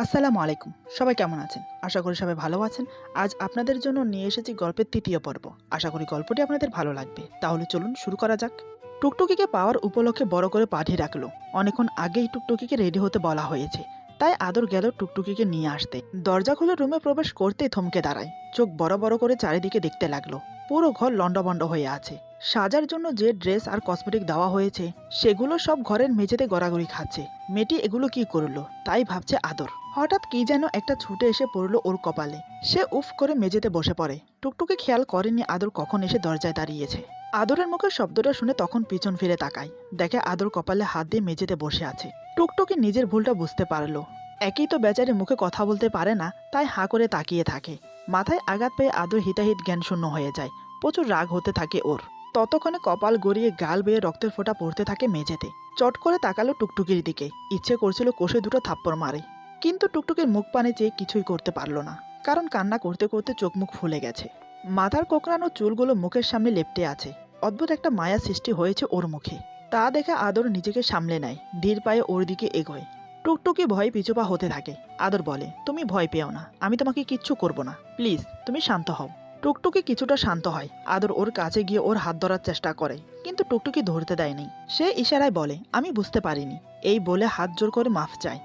আসসালামু আলাইকুম। সবাই কেমন আছেন? আশা করি সবাই ভালো আছেন। আজ আপনাদের জন্য নিয়ে এসেছি গল্পের ৩য় পর্ব। আশা করি গল্পটি আপনাদের ভালো লাগবে। তাহলে চলুন শুরু করা যাক। টুকটুকিকে পাওয়ার উপলক্ষে বড় করে পাঠিয়ে রাখলো। অনেকক্ষণ আগেই টুকটুকিকে রেডি হতে বলা হয়েছে। তাই আদর গেল টুকটুকিকে নিয়ে আসতে। দরজা খুলে রুমে প্রবেশ করতেই থমকে দাঁড়ায়। চোখ বড় বড় করে চারিদিকে দেখতে লাগলো। পুরো ঘর লণ্ডভণ্ড হয়ে আছে। সাজার জন্য যে ড্রেস আর কসমেটিক দেওয়া হয়েছে সেগুলো সব ঘরের মেঝেতে গড়াগড়ি খাচ্ছে। মেয়েটি এগুলো কি করলো তাই ভাবছে আদর। হঠাৎ কি যেন একটা ছুটে এসে পড়লো ওর কপালে। সে উফ করে মেঝেতে বসে পড়ে। টুকটুকি খেয়াল করেনি আদর কখন এসে দরজায় দাঁড়িয়েছে। আদরের মুখের শব্দটা শুনে তখন পিছন ফিরে তাকায়। দেখে আদর কপালে হাত দিয়ে মেঝেতে বসে আছে। টুকটুকি নিজের ভুলটা বুঝতে পারলো। একই তো বেচারি মুখে কথা বলতে পারে না, তাই হাঁ করে তাকিয়ে থাকে। মাথায় আঘাত পেয়ে আদর হিতাহিত জ্ঞানশূন্য হয়ে যায়। প্রচুর রাগ হতে থাকে ওর। ততক্ষণে কপাল গড়িয়ে গাল বেয়ে রক্তের ফোঁটা পড়তে থাকে মেঝেতে। চট করে তাকালো টুকটুকির দিকে। ইচ্ছে করছিল কষে দুটো থাপ্পড় মারে, কিন্তু টুকটুকির মুখ পানে চেয়ে কিছুই করতে পারল না। কারণ কান্না করতে করতে চোখ মুখ ফুলে গেছে। মাথার কোঁকড়ানো চুলগুলো মুখের সামনে লেপ্টে আছে। অদ্ভুত একটা মায়া সৃষ্টি হয়েছে ওর মুখে। তা দেখে আদর নিজেকে সামলে নেয়, ধীর পায়ে ওর দিকে এগোয়। টুকটুকি ভয়ে পিছুপা হতে থাকে। আদর বলে, তুমি ভয় পেও না, আমি তোমাকে কিচ্ছু করব না, প্লিজ তুমি শান্ত হও। টুকটুকি কিছুটা শান্ত হয়। আদর ওর কাছে গিয়ে ওর হাত ধরার চেষ্টা করে, কিন্তু টুকটুকি ধরতে দেয়নি। সে ইশারায় বলে, আমি বুঝতে পারিনি। এই বলে হাত জোর করে মাফ চায়।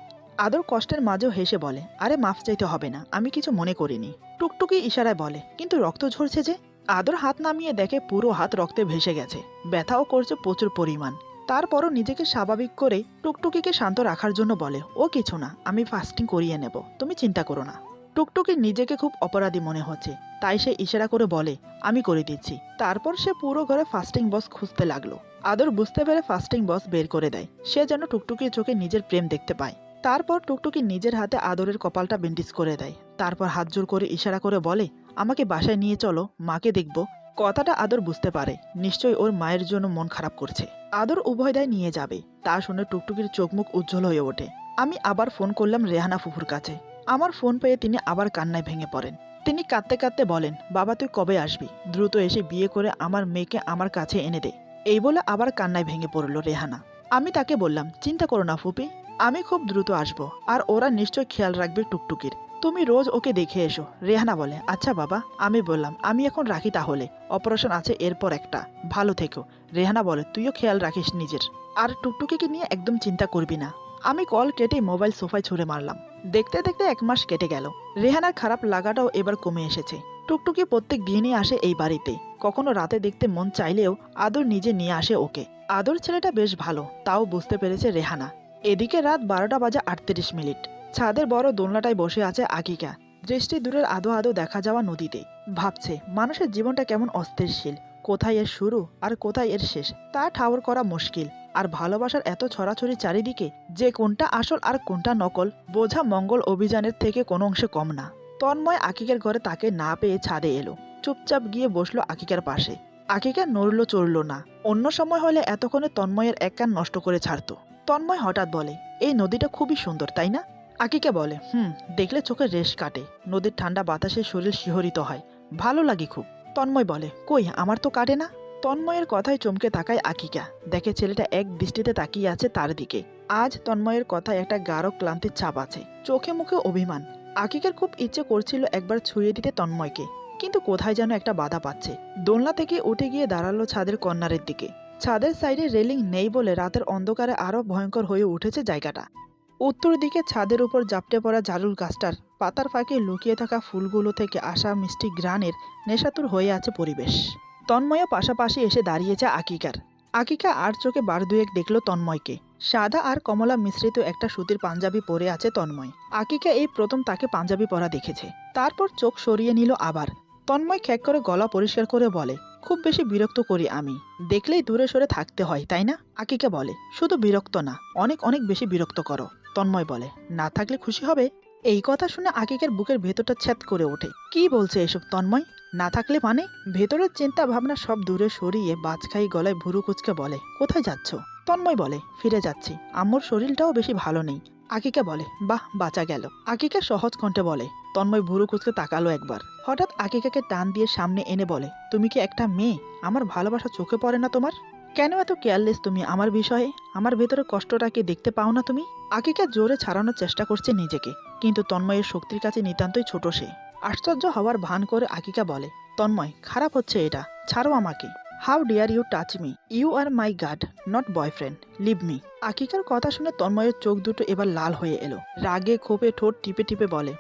আদর কষ্টের মাঝেও হেসে বলে, আরে মাফ চাইতে হবে না, আমি কিছু মনে করিনি। টুকটুকি ইশারায় বলে, কিন্তু রক্ত ঝরছে যে। আদর হাত নামিয়ে দেখে পুরো হাত রক্তে ভেসে গেছে। ব্যথাও করছে প্রচুর পরিমাণ। তারপরও নিজেকে স্বাভাবিক করে টুকটুকিকে শান্ত রাখার জন্য বলে, ও কিছু না, আমি ফাস্টিং করিয়ে নেব, তুমি চিন্তা করো না। টুকটুকি নিজেকে খুব অপরাধী মনে হচ্ছে, তাই সে ইশারা করে বলে, আমি করে দিচ্ছি। তারপর সে পুরো ঘরে ফাস্টিং বক্স খুঁজতে লাগলো। আদর বুঝতে পেরে ফাস্টিং বক্স বের করে দেয়। সে যেন টুকটুকির চোখে নিজের প্রেম দেখতে পায়। তারপর টুকটুকি নিজের হাতে আদরের কপালটা ব্যান্ডেজ করে দেয়। তারপর হাত জোর করে ইশারা করে বলে, আমাকে বাসায় নিয়ে চলো, মাকে দেখব। কথাটা আদর বুঝতে পারে, নিশ্চয়ই ওর মায়ের জন্য মন খারাপ করছে। আদর উভয়দায় নিয়ে যাবে। তা শুনে টুকটুকির চোখ মুখ উজ্জ্বল হয়ে ওঠে। আমি আবার ফোন করলাম রেহানা ফুফুর কাছে। আমার ফোন পেয়ে তিনি আবার কান্নায় ভেঙে পড়েন। তিনি কাঁদতে কাঁদতে বলেন, বাবা তুই কবে আসবি? দ্রুত এসে বিয়ে করে আমার মেয়েকে আমার কাছে এনে দে। এই বলে আবার কান্নায় ভেঙে পড়ল রেহানা। আমি তাকে বললাম, চিন্তা করো না ফুপি, আমি খুব দ্রুত আসবো, আর ওরা নিশ্চয় খেয়াল রাখবে টুকটুকির। তুমি রোজ ওকে দেখে এসো। রেহানা বলে, আচ্ছা বাবা। আমি বললাম, আমি এখন রাখি তাহলে, অপারেশন আছে এরপর একটা, ভালো থেকো। রেহানা বলে, তুইও খেয়াল রাখিস নিজের, আর টুকটুকিকে নিয়ে একদম চিন্তা করবি না। আমি কল কেটে মোবাইল সোফায় ছুঁড়ে মারলাম। দেখতে দেখতে 1 মাস কেটে গেল। রেহানার খারাপ লাগাটাও এবার কমে এসেছে। টুকটুকি প্রত্যেক দিনই আসে এই বাড়িতে। কখনো রাতে দেখতে মন চাইলেও আদর নিজে নিয়ে আসে ওকে। আদর ছেলেটা বেশ ভালো, তাও বুঝতে পেরেছে রেহানা। এদিকে রাত 12টা বাজে 38 মিনিট। ছাদের বড় দোলনাটায় বসে আছে আকিকা। দৃষ্টি দূরের আদো আদো দেখা যাওয়া নদীতে। ভাবছে, মানুষের জীবনটা কেমন অস্থিরশীল। কোথায় এর শুরু আর কোথায় এর শেষ তা ঠাউর করা মুশকিল। আর ভালোবাসার এত ছড়াছড়ি চারিদিকে, যে কোনটা আসল আর কোনটা নকল বোঝা মঙ্গল অভিযানের থেকে কোনো অংশে কম না। তন্ময় আকিকার ঘরে তাকে না পেয়ে ছাদে এলো। চুপচাপ গিয়ে বসলো আকিকার পাশে। আকিকা নড়ল চড়ল না। অন্য সময় হলে এতক্ষণে তন্ময়ের এক কান নষ্ট করে ছাড়তো। তন্ময় হঠাৎ বলে, এই নদীটা খুবই সুন্দর তাই না? আকিকা বলে, দেখলে চোখের রেশ কাটে। নদীর ঠান্ডা বাতাসে শরীর শিহরিত হয়, ভালো লাগে খুব। তন্ময় বলে, কই আমার তো কাটে না। তন্ময়ের কথায় চমকে তাকায় আকিকা। দেখে ছেলেটা এক দৃষ্টিতে তাকিয়ে আছে তার দিকে। আজ তন্ময়ের কথায় একটা গাঢ় ক্লান্তির ছাপ আছে, চোখে মুখে অভিমান। আকিকার খুব ইচ্ছে করছিল একবার ছুঁয়ে দিতে তন্ময়কে, কিন্তু কোথায় যেন একটা বাধা পাচ্ছে। দোলনা থেকে উঠে গিয়ে দাঁড়ালো ছাদের কর্নারের দিকে। ছাদের সাইডে রেলিং নেই বলে রাতের অন্ধকারে আরো ভয়ঙ্কর হয়ে উঠেছে জায়গাটা। উত্তর দিকে ছাদের উপর জাপটে পড়া জারুল গাছটার পাতার ফাঁকে লুকিয়ে থাকা ফুলগুলো থেকে আসা মিষ্টি ঘ্রাণের নেশাতুর হয়ে আছে পরিবেশ। তন্ময় পাশাপাশি এসে দাঁড়িয়েছে আকিকার। আকিকা আর চোখে বার দুয়েক দেখলো তন্ময়কে। সাদা আর কমলা মিশ্রিত একটা সুতির পাঞ্জাবি পরে আছে তন্ময়। আকিকা এই প্রথম তাকে পাঞ্জাবি পরা দেখেছে। তারপর চোখ সরিয়ে নিল আবার। তন্ময় খ্যাক করে গলা পরিষ্কার করে বলে, খুব বেশি বিরক্ত করি আমি, দেখলেই দূরে সরে থাকতে হয় তাই না? আকিকা বলে, শুধু বিরক্ত না, অনেক অনেক বেশি বিরক্ত করো। তন্ময় বলে, না থাকলে খুশি হবে? এই কথা শুনে আকিকার বুকের ভেতরটা ছ্যাদ করে ওঠে। কি বলছে এসব তন্ময়? না থাকলে মানে? ভেতরের চিন্তা ভাবনা সব দূরে সরিয়ে বাজখাই গলায় ভুরু কুচকে বলে, কোথায় যাচ্ছ? তন্ময় বলে, ফিরে যাচ্ছি, আম্মুর শরীরটাও বেশি ভালো নেই। আকিকা বলে, বাহ বাঁচা গেল। আকিকা সহজ কণ্ঠে বলে। তন্ময় ভুরু কুচকে তাকালো একবার। হঠাৎ আকিকাকে টান দিয়ে সামনে এনে বলে, তুমি কি একটা মেয়ে? আমার ভালোবাসা চোখে পড়ে না তোমার? কেন এত কেয়ারলেস তুমি আমার বিষয়ে? আমার ভেতরে কষ্টটা কি দেখতে পাও না তুমি? আকিকা জোরে ছাড়ানোর চেষ্টা করছে নিজেকে, কিন্তু তন্ময়ের শক্তির কাছে নিতান্তই ছোট সে। আশ্চর্য হওয়ার ভান করে আকিকা বলে, তন্ময়, খারাপ হচ্ছে এটা, ছাড়ো আমাকে। How dare you touch me? You are my guard, not boyfriend, leave me. আকিকার কথা শুনে তন্ময়ের চোখ দুটো এবার লাল হয়ে এলো। রাগে ক্ষোভে ঠোঁট টিপে টিপে বলে,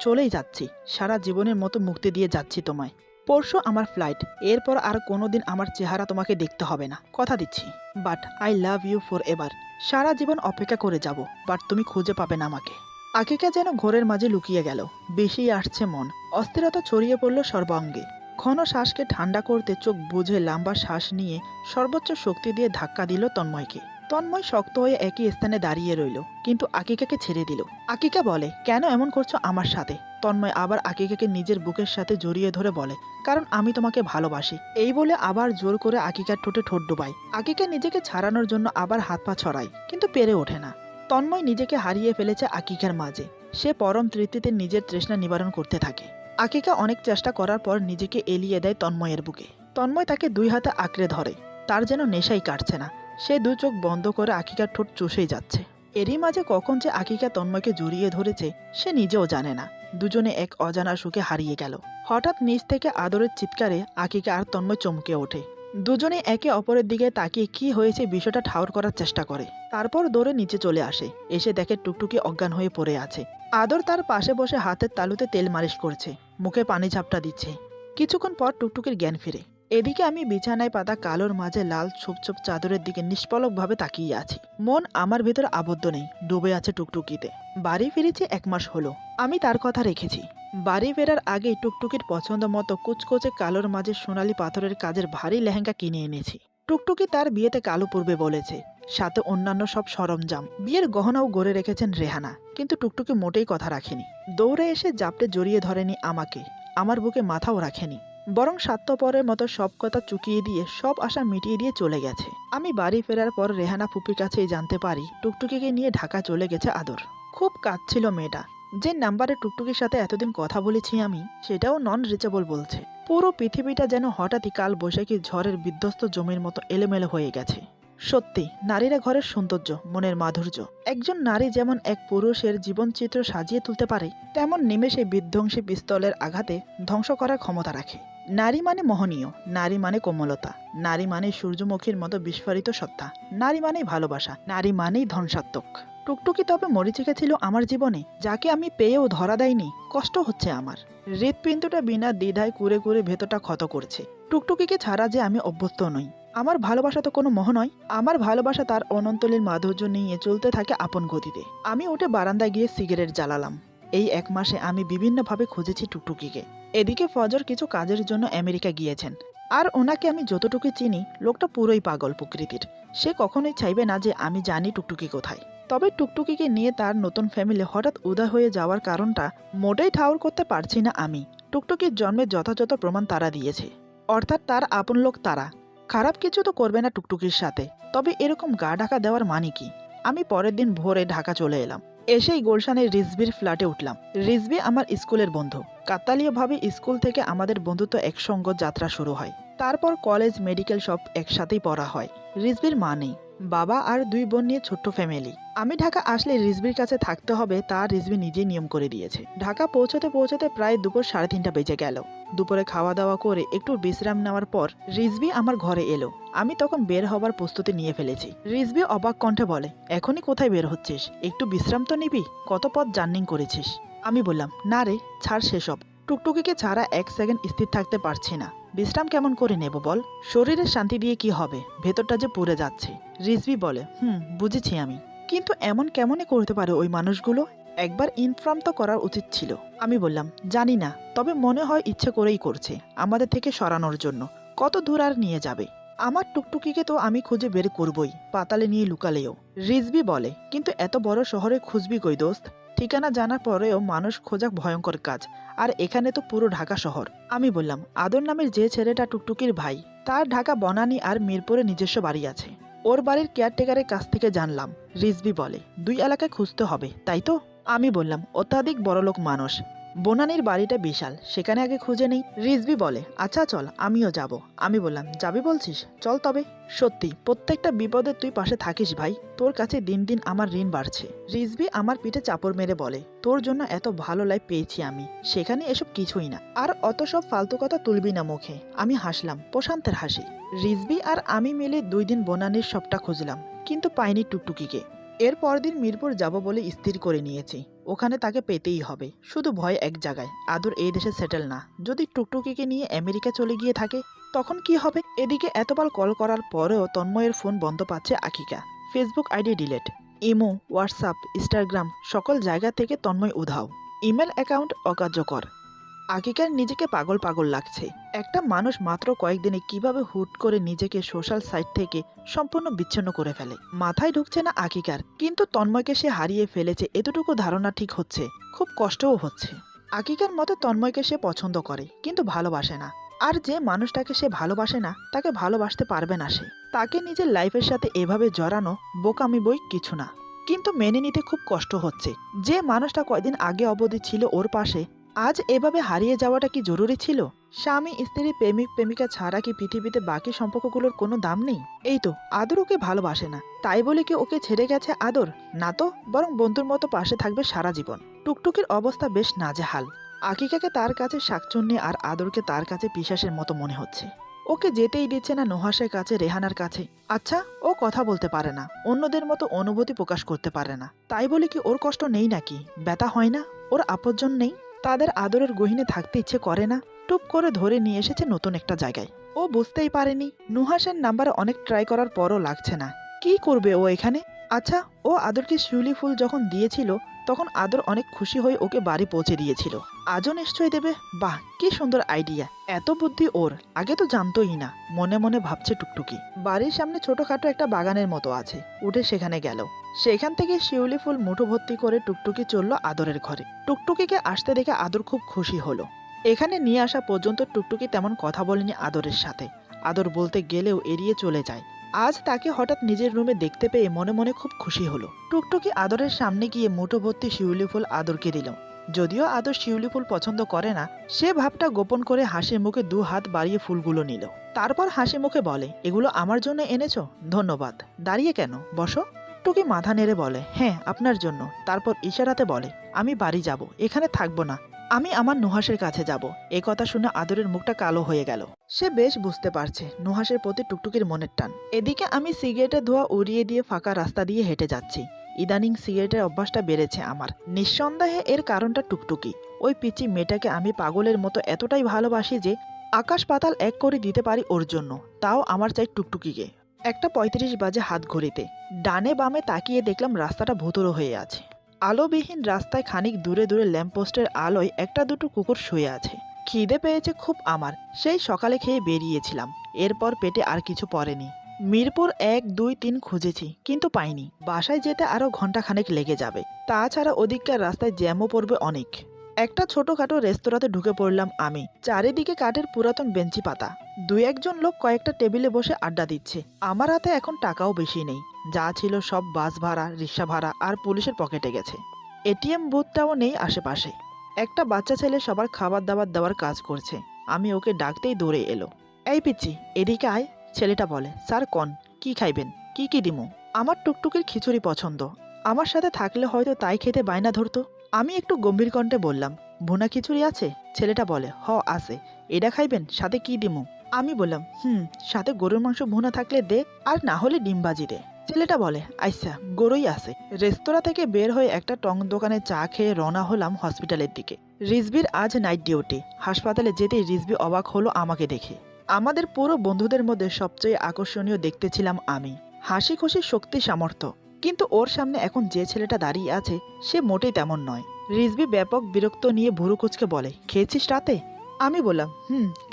চলেই যাচ্ছি, সারা জীবনের মতো মুক্তি দিয়ে যাচ্ছি তোমায়। পরশু আমার ফ্লাইট, এরপর আর কোনোদিন আমার চেহারা তোমাকে দেখতে হবে না, কথা দিচ্ছি। But I love you forever. সারা জীবন অপেক্ষা করে যাব, বাট তুমি খুঁজে পাবে না আমাকে। আকিকা যেন ঘোরের মাঝে লুকিয়ে গেল। বেশি আসছে মন, অস্থিরতা ছড়িয়ে পড়ল সর্বাঙ্গে। ঘন শ্বাসকে ঠান্ডা করতে চোখ বুঝে লম্বা শ্বাস নিয়ে সর্বোচ্চ শক্তি দিয়ে ধাক্কা দিল তন্ময়কে। তন্ময় শক্ত হয়ে একই স্থানে দাঁড়িয়ে রইল, কিন্তু আকিকাকে ছেড়ে দিল। আকিকা বলে, কেন এমন করছো আমার সাথে? তন্ময় আবার আকিকাকে নিজের বুকের সাথে জড়িয়ে ধরে বলে, কারণ আমি তোমাকে ভালোবাসি। এই বলে আবার জোর করে আকিকার ঠোঁটে ঠোঁট ডুবায়। আকিকা নিজেকে ছাড়ানোর জন্য আবার হাত পা ছড়ায়, কিন্তু পেরে ওঠে না। তন্ময় নিজেকে হারিয়ে ফেলেছে আকিকার মাঝে। সে পরম তৃপ্তিতে নিজের তৃষ্ণা নিবারণ করতে থাকে। আকিকা অনেক চেষ্টা করার পর নিজেকে এলিয়ে দেয় তন্ময়ের বুকে। তন্ময় তাকে দুই হাতে আঁকড়ে ধরে, তার যেন নেশাই কাটছে না। সে দু চোখ বন্ধ করে আকিকার ঠোঁট চুষেই যাচ্ছে। এরই মাঝে কখন যে আকিকা তন্ময়কে জড়িয়ে ধরেছে সে নিজেও জানে না। দুজনে এক অজানা সুখে হারিয়ে গেল। হঠাৎ নিচ থেকে আদরের চিৎকারে আকিকা আর তন্ময় চমকে ওঠে। দুজনে একে অপরের দিকে তাকিয়ে কি হয়েছে বিষয়টা ঠাউর করার চেষ্টা করে। তারপর দৌড়ে নিচে চলে আসে। এসে দেখে টুকটুকি অজ্ঞান হয়ে পড়ে আছে। আদর তার পাশে বসে হাতের তালুতে তেল মালিশ করছে, মুখে পানি ঝাপটা দিচ্ছে। কিছুক্ষণ পর টুকটুকির জ্ঞান ফিরে। এদিকে আমি বিছানায় পাতা কালোর মাঝে লাল ছোপ ছোপ চাদরের দিকে নিষ্পলকভাবে তাকিয়ে আছি। মন আমার ভেতর আবদ্ধ নেই, ডুবে আছে টুকটুকিতে। বাড়ি ফিরেছি 1 মাস হলো। আমি তার কথা রেখেছি। বাড়ি ফেরার আগেই টুকটুকির পছন্দ মতো কুচকোচে কালোর মাঝে সোনালি পাথরের কাজের ভারী লেহেঙ্গা কিনে এনেছি। টুকটুকি তার বিয়েতে কালো পরবে বলেছে, সাথে অন্যান্য সব সরঞ্জাম। বিয়ের গহনাও গড়ে রেখেছেন রেহানা, কিন্তু টুকটুকি মোটেই কথা রাখেনি। দৌড়ে এসে জাপটে জড়িয়ে ধরেনি আমাকে, আমার বুকে মাথাও রাখেনি, বরং স্বার্থপরের মতো সব কথা চুকিয়ে দিয়ে সব আশা মিটিয়ে দিয়ে চলে গেছে। আমি বাড়ি ফেরার পর রেহানা ফুপির কাছেই জানতে পারি টুকটুকিকে নিয়ে ঢাকা চলে গেছে আদর। খুব কাঁদছিল মেয়েটা। যে নাম্বারে টুকটুকির সাথে এতদিন কথা বলেছি আমি, সেটাও নন রিচেবল বলছে। পুরো পৃথিবীটা যেন হঠাৎই কাল বৈশাখী ঝড়ের বিধ্বস্ত জমির মতো এলোমেলো হয়ে গেছে। সত্যি, নারীরা ঘরের সৌন্দর্য, মনের মাধুর্য। একজন নারী যেমন এক পুরুষের জীবনচিত্র সাজিয়ে তুলতে পারে, তেমন নিমেষে বিধ্বংসী পিস্তলের আঘাতে ধ্বংস করার ক্ষমতা রাখে। নারী মানে মোহনীয়, নারী মানে কোমলতা, নারী মানে সূর্যমুখীর মতো বিস্ফোরিত সত্তা, নারী মানেই ভালোবাসা, নারী মানেই ধ্বংসাত্মক। টুকটুকি তবে মরিচিকা ছিল আমার জীবনে, যাকে আমি পেয়েও ধরা দেয়নি। কষ্ট হচ্ছে আমার। হৃৎপিণ্ডটা বিনা দ্বিধায় কুরে কুরে ভেতরটা ক্ষত করছে। টুকটুকিকে ছাড়া যে আমি অভ্যস্ত নই। আমার ভালোবাসা তো কোনো মোহ নয়। আমার ভালোবাসা তার অনন্তলীল মাধুর্য নিয়ে চলতে থাকে আপন গতিতে। আমি উঠে বারান্দায় গিয়ে সিগারেট জ্বালালাম। এই 1 মাসে আমি বিভিন্নভাবে খুঁজেছি টুকটুকিকে। এদিকে ফজর কিছু কাজের জন্য আমেরিকা গিয়েছেন। আর ওনাকে আমি যতটুকু চিনি, লোকটা পুরোই পাগল প্রকৃতির। সে কখনোই চাইবে না যে আমি জানি টুকটুকি কোথায়। তবে টুকটুকিকে নিয়ে তার নতুন ফ্যামিলি হঠাৎ উদয় হয়ে যাওয়ার কারণটা মোটেই ঠাউর করতে পারছি না আমি। টুকটুকির জন্মের যথাযথ প্রমাণ তারা দিয়েছে, অর্থাৎ তার আপন লোক তারা। খারাপ কিছু তো করবে না টুকটুকির সাথে, তবে এরকম গা ঢাকা দেওয়ার মানে কি? আমি পরের দিন ভোরে ঢাকা চলে এলাম। এসেই গুলশানের রিজভির ফ্ল্যাটে উঠলাম। রিজভি আমার স্কুলের বন্ধু। কাকতালীয়ভাবে স্কুল থেকে আমাদের বন্ধুত্ব একসঙ্গ যাত্রা শুরু হয়। তারপর কলেজ, মেডিকেল সব একসাথেই পড়া হয়। রিজভির মা নেই, বাবা আর 2 বোন নিয়ে ছোট্ট ফ্যামিলি। আমি ঢাকা আসলে রিজভির কাছে থাকতে হবে, তা রিজভি নিজেই নিয়ম করে দিয়েছে। ঢাকা পৌঁছতে পৌঁছতে প্রায় দুপুর 3:30 বেজে গেল। দুপুরে খাওয়া দাওয়া করে একটু বিশ্রাম নেওয়ার পর রিজভি আমার ঘরে এলো। আমি তখন বের হবার প্রস্তুতি নিয়ে ফেলেছি। রিজভি অবাক কণ্ঠে বলে, এখনই কোথায় বের হচ্ছিস? একটু বিশ্রাম তো নিবি, কত পথ জার্নিং করেছিস। আমি বললাম, না রে, ছাড় সেসব। টুকটুকিকে ছাড়া 1 সেকেন্ড স্থির থাকতে পারছি না। বিশ্রাম কেমন করে নেব বল? শরীরের শান্তি দিয়ে কি হবে, ভেতরটা যে পুড়ে যাচ্ছে। রিজভি বলে, বুঝেছি আমি, কিন্তু এমন কেমনে করতে পারে ওই মানুষগুলো? একবার ইনফর্ম তো করার উচিত ছিল। আমি বললাম, জানি না, তবে মনে হয় ইচ্ছে করেই করছে, আমাদের থেকে সরানোর জন্য। কত দূর আর নিয়ে যাবে? আমার টুকটুকিকে তো আমি খুঁজে বের করবই, পাতালে নিয়ে লুকালেও। রিজভি বলে, কিন্তু এত বড় শহরে খুঁজবি কই দোস্ত? ঠিকানা জানার পরেও মানুষ খোঁজা ভয়ঙ্কর কাজ, আর এখানে তো পুরো ঢাকা শহর। আমি বললাম, আদর নামের যে ছেলেটা টুকটুকির ভাই, তার ঢাকা বনানী আর মিরপুরে নিজস্ব বাড়ি আছে। ওর বাড়ির কেয়ারটেকারের কাছ থেকে জানলাম। রিজভি বলে, 2 এলাকায় খুঁজতে হবে, তাই তো? আমি বললাম, অত্যাধিক বড়লোক মানুষ, বনানীর বাড়িটা বিশাল, সেখানে আগে খুঁজে নেই। রিজভি বলে, আচ্ছা চল, আমিও যাব। আমি বললাম, যাবি বলছিস, চল তবে। সত্যি প্রত্যেকটা বিপদে তুই পাশে থাকিস ভাই, তোর কাছে দিন দিন আমার ঋণ বাড়ছে। রিজভি আমার পিঠে চাপড় মেরে বলে, তোর জন্য এত ভালো লাইফ পেয়েছি আমি, সেখানে এসব কিছুই না, আর অত সব ফালতু কথা তুলবি না মুখে। আমি হাসলাম, প্রশান্তের হাসি। রিজভি আর আমি মিলে 2 দিন বনানীর সবটা খুঁজলাম, কিন্তু পাইনি টুকটুকিকে। এর পরদিন মিরপুর যাব বলে স্থির করে নিয়েছি। ওখানে তাকে পেতেই হবে, শুধু ভয় এক জায়গায়, আদর এই দেশে সেটেল না। যদি টুকটুকিকে নিয়ে আমেরিকা চলে গিয়ে থাকে তখন কি হবে? এদিকে এতবার কল করার পরেও তন্ময়ের ফোন বন্ধ পাচ্ছে আকিকা। Facebook ID delete, imo, WhatsApp, Instagram সকল জায়গা থেকে তন্ময় উধাও, ইমেল অ্যাকাউন্ট অকার্যকর। আকিকার নিজেকে পাগল পাগল লাগছে। একটা মানুষ মাত্র কয়েকদিনে কিভাবে হুট করে নিজেকে সোশ্যাল সাইট থেকে সম্পূর্ণ বিচ্ছিন্ন করে ফেলে, মাথায় ঢুকছে না আকিকার। কিন্তু তন্ময়কে সে হারিয়ে ফেলেছে এতটুকু ধারণা ঠিক হচ্ছে, খুব কষ্টও হচ্ছে। আকিকার মতে তন্ময়কে সে পছন্দ করে কিন্তু ভালোবাসে না। আর যে মানুষটাকে সে ভালোবাসে না তাকে ভালোবাসতে পারবে না সে। তাকে নিজের লাইফের সাথে এভাবে জড়ানো বোকামি বই কিছু না। কিন্তু মেনে নিতে খুব কষ্ট হচ্ছে, যে মানুষটা কয়দিন আগে অবধি ছিল ওর পাশে, আজ এভাবে হারিয়ে যাওয়াটা কি জরুরি ছিল? স্বামী স্ত্রী প্রেমিক প্রেমিকা ছাড়া কি পৃথিবীতে বাকি সম্পর্কগুলোর কোনো দাম নেই? এই তো, আদর ওকে ভালোবাসে না, তাই বলে কি ওকে ছেড়ে গেছে আদর? না তো, বরং বন্ধুর মতো পাশে থাকবে সারা জীবন। টুকটুকির অবস্থা বেশ নাজেহাল। আকিকাকে তার কাছে শাকচুন্নি আর আদরকে তার কাছে পিশাচের মতো মনে হচ্ছে। ওকে যেতেই দিচ্ছে না নুহাসের কাছে, রেহানার কাছে। আচ্ছা, ও কথা বলতে পারে না, অন্যদের মতো অনুভূতি প্রকাশ করতে পারে না, তাই বলে কি ওর কষ্ট নেই নাকি? ব্যথা হয় না? ওর আপনজন নেই? তাদের আদরের গহীনে থাকতে ইচ্ছে করে না? টুপ করে ধরে নিয়ে এসেছে নতুন একটা জায়গায়। ও বুঝতেই পারেনি, নুহাসের নাম্বারে অনেক ট্রাই করার পরও লাগছে না। কি করবে ও এখানে? আচ্ছা, ও আদরকে শিউলি ফুল যখন দিয়েছিল তখন আদর অনেক খুশি হয়ে ওকে বাড়ি পৌঁছে দিয়েছিল। আজও নিশ্চয়ই দেবে। বাহ, কি সুন্দর আইডিয়া, এত বুদ্ধি ওর, আগে তো জানতোই না, মনে মনে ভাবছে টুকটুকি। বাড়ির সামনে ছোটখাটো একটা বাগানের মতো আছে, উঠে সেখানে গেল। সেখান থেকে শিউলি ফুল মুঠো ভর্তি করে টুকটুকি চলল আদরের ঘরে। টুকটুকিকে আসতে দেখে আদর খুব খুশি হলো। এখানে নিয়ে আসা পর্যন্ত টুকটুকি তেমন কথা বলেনি আদরের সাথে। আদর বলতে গেলেও এড়িয়ে চলে যায়। আজ তাকে হঠাৎ নিজের রুমে দেখতে পেয়ে মনে মনে খুব খুশি হলো। টুকটুকি আদরের সামনে গিয়ে মুঠো ভর্তি শিউলি ফুল আদরকে দিল। যদিও আদর শিউলি ফুল পছন্দ করে না, সে ভাবটা গোপন করে হাসি মুখে 2 হাত বাড়িয়ে ফুলগুলো নিল। তারপর হাসি মুখে বলে, এগুলো আমার জন্য এনেছো? ধন্যবাদ। দাঁড়িয়ে কেন, বসো। টুকি মাথা নেড়ে বলে, হ্যাঁ, আপনার জন্য। তারপর ইশারাতে বলে, আমি বাড়ি যাব, এখানে থাকবো না, আমি আমার নুহাসের কাছে যাব। এ কথা শুনে আদরের মুখটা কালো হয়ে গেল। সে বেশ বুঝতে পারছে নুহাসের প্রতি টুকটুকির মনের টান। এদিকে আমি সিগারেটের ধোঁয়া উড়িয়ে দিয়ে ফাঁকা রাস্তা দিয়ে হেঁটে যাচ্ছি। ইদানিং সিগারেটের অভ্যাসটা বেড়েছে আমার। নিঃসন্দেহে এর কারণটা টুকটুকি। ওই পিচি মেয়েটাকে আমি পাগলের মতো এতটাই ভালোবাসি যে আকাশ পাতাল এক করে দিতে পারি ওর জন্য, তাও আমার চাই টুকটুকিকে। 1:35 বাজে হাত ঘড়িতে। ডানে বামে তাকিয়ে দেখলাম রাস্তাটা ভুতুড়ো হয়ে আছে। আলোবিহীন রাস্তায় খানিক দূরে দূরে ল্যাম্পপোস্টের আলোয় একটা দুটো কুকুর শুয়ে আছে। খিদে পেয়েছে খুব আমার, সেই সকালে খেয়ে বেরিয়েছিলাম। এরপর পেটে আর কিছু পড়েনি। মিরপুর 1, 2, 3 খুঁজেছি কিন্তু পাইনি। বাসায় যেতে আরো ঘন্টাখানেক লেগে যাবে। তাছাড়া ওদিককার রাস্তায় জ্যামও পড়বে অনেক। একটা ছোটখাটো রেস্তোরাঁতে ঢুকে পড়লাম আমি। চারিদিকে কাঠের পুরাতন বেঞ্চি পাতা। 2-1 জন লোক কয়েকটা টেবিলে বসে আড্ডা দিচ্ছে। আমার হাতে এখন টাকাও বেশি নেই, যা ছিল সব বাস ভাড়া, রিক্সা ভাড়া আর পুলিশের পকেটে গেছে। এটিএম বুথটাও নেই আশেপাশে। একটা বাচ্চা ছেলে সবার খাবার দাবার দেওয়ার কাজ করছে। আমি ওকে ডাকতেই দৌড়ে এলো। এই পিচ্ছি, এদিকে আয়। ছেলেটা বলে, স্যার কন, কি খাইবেন, কি দিমু? আমার টুকটুকির খিচুড়ি পছন্দ, আমার সাথে থাকলে হয়তো তাই খেতে বায়না ধরতো। আমি একটু গম্ভীর কণ্ঠে বললাম, ভুনা খিচুড়ি আছে? ছেলেটা বলে, হ আছে। এটা খাইবেন, সাথে কি দিমু? আমি বললাম, সাথে গরুর মাংস ভুনা থাকলে দে, আর না হলে ডিম ভাজি দে। ছেলেটা বলে, আচ্ছা, গরুই আছে। রেস্তোরাঁ থেকে বের হয়ে একটা টং দোকানে চা খেয়ে রওনা হলাম হসপিটালের দিকে। রিজবির আজ নাইট ডিউটি। হাসপাতালে যেতেই রিজবি অবাক হলো আমাকে দেখে। আমাদের পুরো বন্ধুদের মধ্যে সবচেয়ে আকর্ষণীয় দেখতে ছিলাম আমি। হাসি খুশি, শক্তি, সামর্থ্য। কিন্তু ওর সামনে এখন যে ছেলেটা দাঁড়িয়ে আছে সে মোটেই তেমন নয়। রিজবি ব্যাপক বিরক্ত নিয়ে ভুরু কুচকে বলে, খেয়েছিস রাতে? আমি বললাম,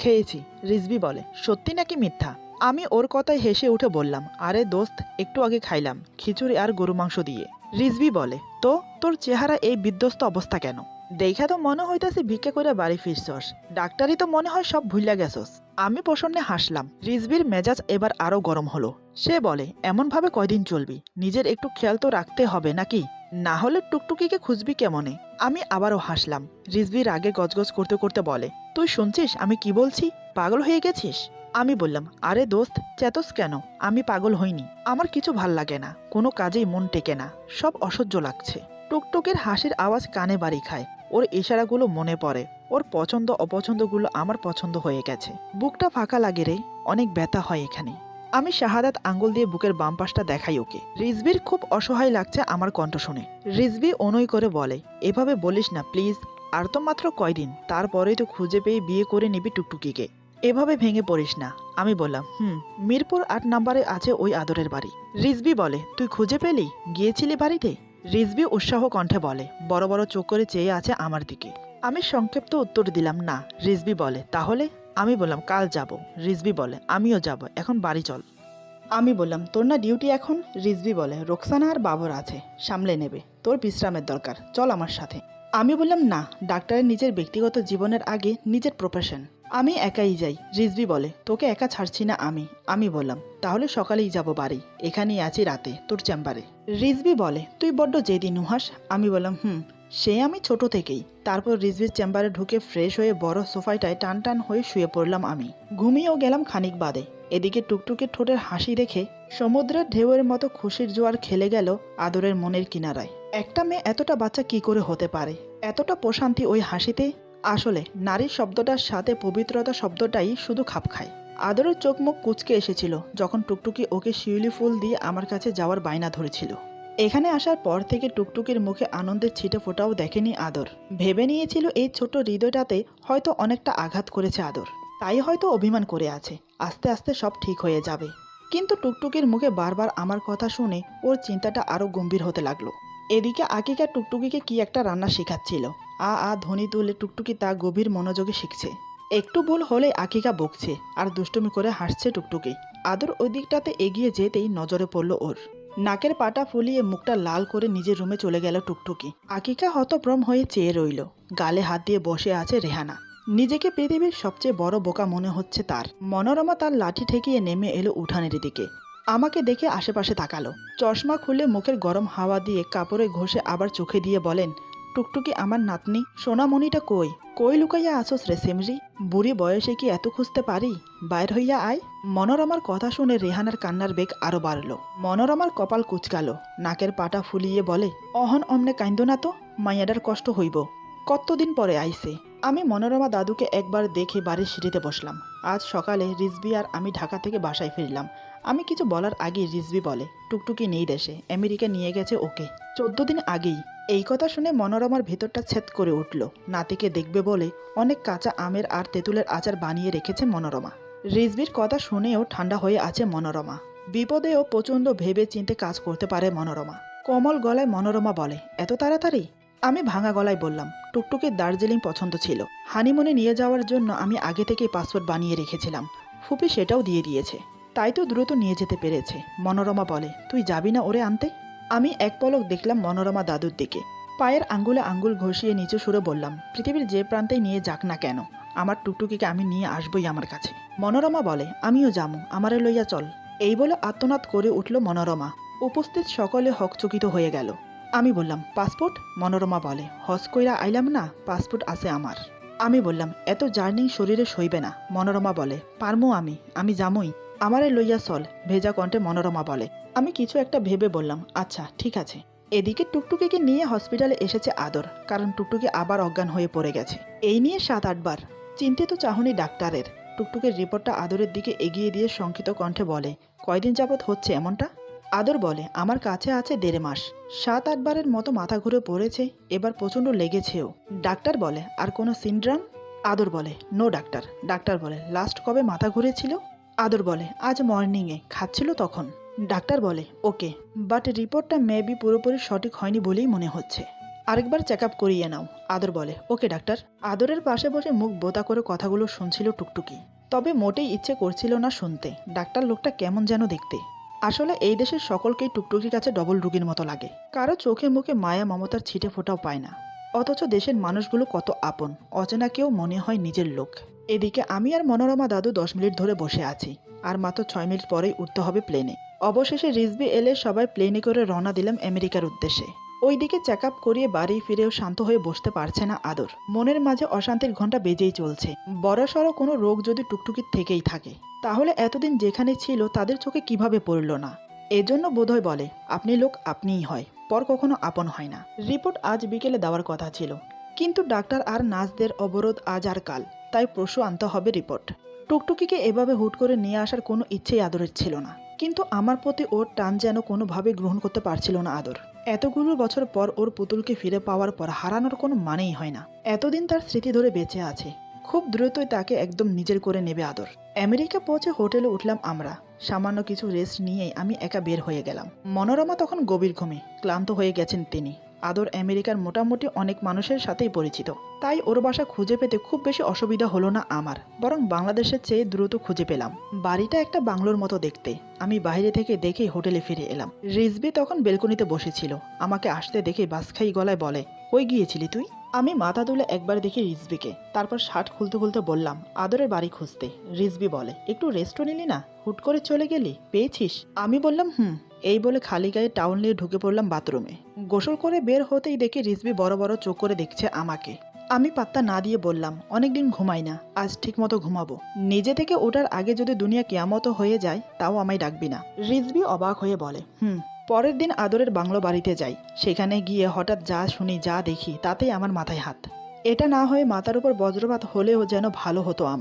খেয়েছি। রিজবি বলে, সত্যি নাকি মিথ্যা? আমি ওর কথায় হেসে উঠে বললাম, আরে দোস্ত, একটু আগে খাইলাম খিচুড়ি আর গরু মাংস দিয়ে। রিজবি বলে, তো তোর চেহারা এই বিধ্বস্ত অবস্থা কেন? দেখা তো মনে হইতাছে ভিক্ষা করে বাড়ি ফিরছস, ডাক্তারই তো মনে হয় সব ভুইলা গেছস। আমি প্রসন্নে হাসলাম। রিজবির মেজাজ এবার আরো গরম হলো। সে বলে, এমন ভাবে কয়দিন চলবি? নিজের একটু খেয়াল তো রাখতে হবে নাকি? না হলে টুকটুকিকে খুঁজবি কেমনে? আমি আবারও হাসলাম। রিজভি রাগে গজগজ করতে করতে বলে, তুই শুনছিস আমি কি বলছি? পাগল হয়ে গেছিস? আমি বললাম, আরে দোস্ত চেতস কেন? আমি পাগল হইনি। আমার কিছু ভাল লাগে না, কোনো কাজেই মন টেকে না, সব অসহ্য লাগছে। টুকটুকের হাসির আওয়াজ কানে বাড়ি খায়। ওর ইশারাগুলো মনে পড়ে। ওর পছন্দ অপছন্দগুলো আমার পছন্দ হয়ে গেছে। বুকটা ফাঁকা লাগে রে, অনেক ব্যথা হয় এখানে। আমি শাহাদাত আঙ্গুল দিয়ে বুকের বাম পাশটা দেখাই ওকে। রিজভির খুব অসহায় লাগছে আমার কণ্ঠ শুনে। রিজভি অনুই করে বলে, এভাবে বলিস না প্লিজ, আর তো মাত্র কয়দিন, তারপরেই তো খুঁজে পেয়ে বিয়ে করে নিবি টুকটুকিকে। এভাবে ভেঙে পড়িস না। আমি বললাম, মিরপুর ৮ নম্বরে আছে ওই আদরের বাড়ি। রিজভি বলে, তুই খুঁজে পেলি? গিয়েছিলি বাড়িতে? রিজভি উৎসাহ কণ্ঠে বলে, বড় বড় চোখ করে চেয়ে আছে আমার দিকে। আমি সংক্ষিপ্ত উত্তর দিলাম না। রিজভি বলে, তাহলে? আমি বললাম, কাল যাব। রিজভি বলে, আমিও যাব, এখন বাড়ি চল। আমি বললাম, তোর না ডিউটি এখন? রিজভি বলে, রোকসানা আর বাবর আছে, সামলে নেবে, তোর বিশ্রামের দরকার, চল আমার সাথে। আমি বললাম, না, ডাক্তারের নিজের ব্যক্তিগত জীবনের আগে নিজের প্রফেশন, আমি একাই যাই। রিজভি বলে, তোকে একা ছাড়ছি না আমি। আমি বললাম, তাহলে সকালেই যাব বাড়ি, এখানেই আছি রাতে তোর চেম্বারে। রিজভি বলে, তুই বড্ড জেদি নুহাস। আমি বললাম, সে আমি ছোট থেকেই। তারপর রিজভির চেম্বারে ঢুকে ফ্রেশ হয়ে বড় সোফাটায় টান টান হয়ে শুয়ে পড়লাম আমি। ঘুমিয়েও গেলাম খানিক বাদে। এদিকে টুকটুকের ঠোঁটের হাসি দেখে সমুদ্রের ঢেউয়ের মতো খুশির জোয়ার খেলে গেল আদরের মনের কিনারায়। একটা মেয়ে এতটা বাচ্চা কি করে হতে পারে? এতটা প্রশান্তি ওই হাসিতে। আসলে নারী শব্দটার সাথে পবিত্রতা শব্দটাই শুধু খাপ খায়। আদরের চোখ মুখ কুঁচকে এসেছিল যখন টুকটুকি ওকে শিউলি ফুল দিয়ে আমার কাছে যাওয়ার বায়না ধরেছিল। এখানে আসার পর থেকে টুকটুকির মুখে আনন্দের ছিটে ফোটাও দেখেনি আদর। ভেবে নিয়েছিল এই ছোট হৃদয়টাতে হয়তো অনেকটা আঘাত করেছে আদর, তাই হয়তো অভিমান করে আছে, আস্তে আস্তে সব ঠিক হয়ে যাবে। কিন্তু টুকটুকির মুখে বারবার আমার কথা শুনে ওর চিন্তাটা আরও গম্ভীর হতে লাগলো। এদিকে আকিকা টুকটুকিকে কি একটা রান্না শেখাচ্ছিল। আ ধ্বনি তুলে টুকটুকি তা গভীর মনোযোগে শিখছে। একটু ভুল হলে আকিকা বকছে আর দুষ্টুমি করে হাসছে টুকটুকি। আদর ওই দিকটাতে এগিয়ে যেতেই নজরে পড়ল ওর। নাকের পাটা ফুলিয়ে মুখটা লাল করে নিজের রুমে চলে গেল টুকটুকি। আকিকা হতভ্রম হয়ে চেয়ে রইল। গালে হাত দিয়ে বসে আছে রেহানা। নিজেকে পৃথিবীর সবচেয়ে বড় বোকা মনে হচ্ছে তার। মনোরমা তার লাঠি ঠেকিয়ে নেমে এলো উঠানের দিকে। আমাকে দেখে আশেপাশে তাকালো। চশমা খুলে মুখের গরম হাওয়া দিয়ে কাপড়ে ঘষে আবার চোখে দিয়ে বলেন, টুকটুকি আমার নাতনি, সোনামণিটা কই? কই লুকাইয়া আসোস রে সিমরি? বুড়ি বয়সে কি এত খুঁজতে পারি? বাইর হইয়া আয়। মনোরমার কথা শুনে রেহানার কান্নার বেগ আরো বাড়ল। মনোরমার কপাল কুচকালো, নাকের পাটা ফুলিয়ে বলে, অহন অমনে কাইন্দ না তো, মাইয়াডার কষ্ট হইব। কতদিন পরে আইছে। আমি মনোরমা দাদুকে একবার দেখে বাড়ির সিঁড়িতে বসলাম। আজ সকালে রিজভি আর আমি ঢাকা থেকে বাসায় ফিরলাম। আমি কিছু বলার আগেই রিজভি বলে, টুকটুকি নেই দেশে, আমেরিকা নিয়ে গেছে ওকে 14 দিন আগেই। এই কথা শুনে মনোরমার ভেতরটা ছেদ করে উঠল। নাতিকে দেখবে বলে অনেক কাঁচা আমের আর তেঁতুলের আচার বানিয়ে রেখেছে মনোরমা। রিজভির কথা শুনেও ঠান্ডা হয়ে আছে মনোরমা। বিপদেও প্রচণ্ড ভেবে চিন্তে কাজ করতে পারে মনোরমা। কোমল গলায় মনোরমা বলে, এত তাড়াতাড়ি? আমি ভাঙা গলায় বললাম, টুকটুকির দার্জিলিং পছন্দ ছিল, হানিমুনে নিয়ে যাওয়ার জন্য আমি আগে থেকেই পাসপোর্ট বানিয়ে রেখেছিলাম। ফুপি সেটাও দিয়ে দিয়েছে, তাই তো দ্রুত নিয়ে যেতে পেরেছে। মনোরমা বলে, তুই যাবি না ওরে আনতে? আমি এক পলক দেখলাম মনোরমা দাদুর দিকে। পায়ের আঙ্গুলে আঙ্গুল ঘষিয়ে নিচু সুরে বললাম, পৃথিবীর যে প্রান্তেই নিয়ে যাক না কেন, আমার টুকটুকিকে আমি নিয়ে আসবই আমার কাছে। মনোরমা বলে, আমিও যামু, আমারে লইয়া চল। এই বলে আত্মনাদ করে উঠল মনোরমা। উপস্থিত সকলে হকচকিত হয়ে গেল। আমি বললাম, পাসপোর্ট? মনোরমা বলে, হজ কইরা আইলাম না, পাসপোর্ট আছে আমার। আমি বললাম, এত জার্নি শরীরে সইবে না। মনোরমা বলে, পারমু আমি যামুই, আমারে লইয়া চল। ভেজা কণ্ঠে মনোরমা বলে। আমি কিছু একটা ভেবে বললাম, আচ্ছা ঠিক আছে। এদিকে টুকটুকিকে নিয়ে হসপিটালে এসেছে আদর, কারণ টুকটুকি আবার অজ্ঞান হয়ে পড়ে গেছে। এই নিয়ে 7-8 বার চিন্তিত চাহনি ডাক্তারের। টুকটুকির রিপোর্টটা আদরের দিকে এগিয়ে দিয়ে শঙ্কিত কণ্ঠে বলে, কয়দিন যাবৎ হচ্ছে এমনটা? আদর বলে, আমার কাছে আছে 1.5 মাস। 7-8 বারের মতো মাথা ঘুরে পড়েছে, এবার প্রচণ্ড লেগেছেও। ডাক্তার বলে, আর কোনো সিনড্রাম? আদর বলে, নো ডাক্তার। ডাক্তার বলে, লাস্ট কবে মাথা ঘুরেছিল? আদর বলে, আজ মর্নিংয়ে খাচ্ছিল তখন। ডাক্তার বলে, ওকে, বাট রিপোর্টটা মেবি পুরোপুরি সঠিক হয়নি বলেই মনে হচ্ছে, আরেকবার চেক আপ করিয়ে নাও। আদর বলে, ওকে ডাক্তার। আদরের পাশে বসে মুখ বোতা করে কথাগুলো শুনছিল টুকটুকি, তবে মোটেই ইচ্ছে করছিল না শুনতে। ডাক্তার লোকটা কেমন যেন দেখতে। আসলে এই দেশের সকলকেই টুকটুকির কাছে ডবল রুগীর মতো লাগে। কারো চোখে মুখে মায়া মমতার ছিটে ফোটাও পায় না, অথচ দেশের মানুষগুলো কত আপন, অচেনা কেউ মনে হয় নিজের লোক। এদিকে আমি আর মনোরমা দাদু 10 মিনিট ধরে বসে আছি, আর মাত্র 6 মিনিট পরেই উঠতে হবে প্লেনে। অবশেষে রিজভি এলে সবাই প্লেনে করে রওনা দিলাম আমেরিকার উদ্দেশ্যে। ওইদিকে চেক আপ করিয়ে বাড়ি ফিরেও শান্ত হয়ে বসতে পারছে না আদর। মনের মাঝে অশান্তির ঘণ্টা বেজেই চলছে। বড়সড় কোনো রোগ যদি টুকটুকির থেকেই থাকে, তাহলে এতদিন যেখানে ছিল তাদের চোখে কিভাবে পড়ল না? এজন্য বোধহয় বলে, আপনি লোক আপনিই হয়, পর কখনো আপন হয় না। রিপোর্ট আজ বিকেলে দেওয়ার কথা ছিল, কিন্তু ডাক্তার আর নার্সদের অবরোধ আজ আর কাল, তাই পরশু আনতে হবে রিপোর্ট। টুকটুকিকে এভাবে হুট করে নিয়ে আসার কোনো ইচ্ছেই আদরের ছিল না, কিন্তু আমার প্রতি ওর টান যেন কোনোভাবে গ্রহণ করতে পারছিল না আদর। এতগুলো বছর পর ওর পুতুলকে ফিরে পাওয়ার পর হারানোর কোনো মানেই হয় না। এতদিন তার স্মৃতি ধরে বেঁচে আছে, খুব দ্রুতই তাকে একদম নিজের করে নেবে আদর। আমেরিকা পৌঁছে হোটেলে উঠলাম আমরা। সামান্য কিছু রেস্ট নিয়েই আমি একা বের হয়ে গেলাম। মনোরমা তখন গভীর ঘুমে ক্লান্ত হয়ে গেছেন তিনি। আদর আমেরিকার মোটামুটি অনেক মানুষের সাথেই পরিচিত, তাই ওর বাসা খুঁজে পেতে খুব বেশি অসুবিধা হলো না আমার, বরং বাংলাদেশের চেয়ে দ্রুত খুঁজে পেলাম। বাড়িটা একটা বাংলোর মতো দেখতে। আমি বাইরে থেকে দেখেই হোটেলে ফিরে এলাম। রিজবি তখন বেলকনিতে বসেছিল। আমাকে আসতে দেখে বাসখাই গলায় বলে, কই গিয়েছিলি তুই? আমি মাথা তুলে একবার দেখি রিজবিকে, তারপর শার্ট খুলতে খুলতে বললাম, আদরের বাড়ি খুঁজতে। রিজবি বলে, একটু রেস্টও নিলি না, হুট করে চলে গেলি, পেয়েছিস? আমি বললাম হুম। এই বলে খালি গায়ে টাউন নিয়ে ঢুকে পড়লাম বাথরুমে। গোসল করে বের হতেই দেখি রিজবি বড় বড় চোখ করে দেখছে আমাকে। আমি পাত্তা না দিয়ে বললাম, অনেকদিন ঘুমাই না, আজ ঠিক মতো ঘুমাবো। নিজে থেকে ওঠার আগে যদি দুনিয়া কেয়ামত হয়ে যায় তাও আমায় ডাকবি না। রিজবি অবাক হয়ে বলে, হুম। পরের দিন আদরের বাংলো বাড়িতে যাই। সেখানে গিয়ে হঠাৎ যা শুনি যা দেখি তাতেই আমার মাথায় হাত। এটা না হয়ে মাথার উপর বজ্রপাত হলেও যেন ভালো হতো আমার।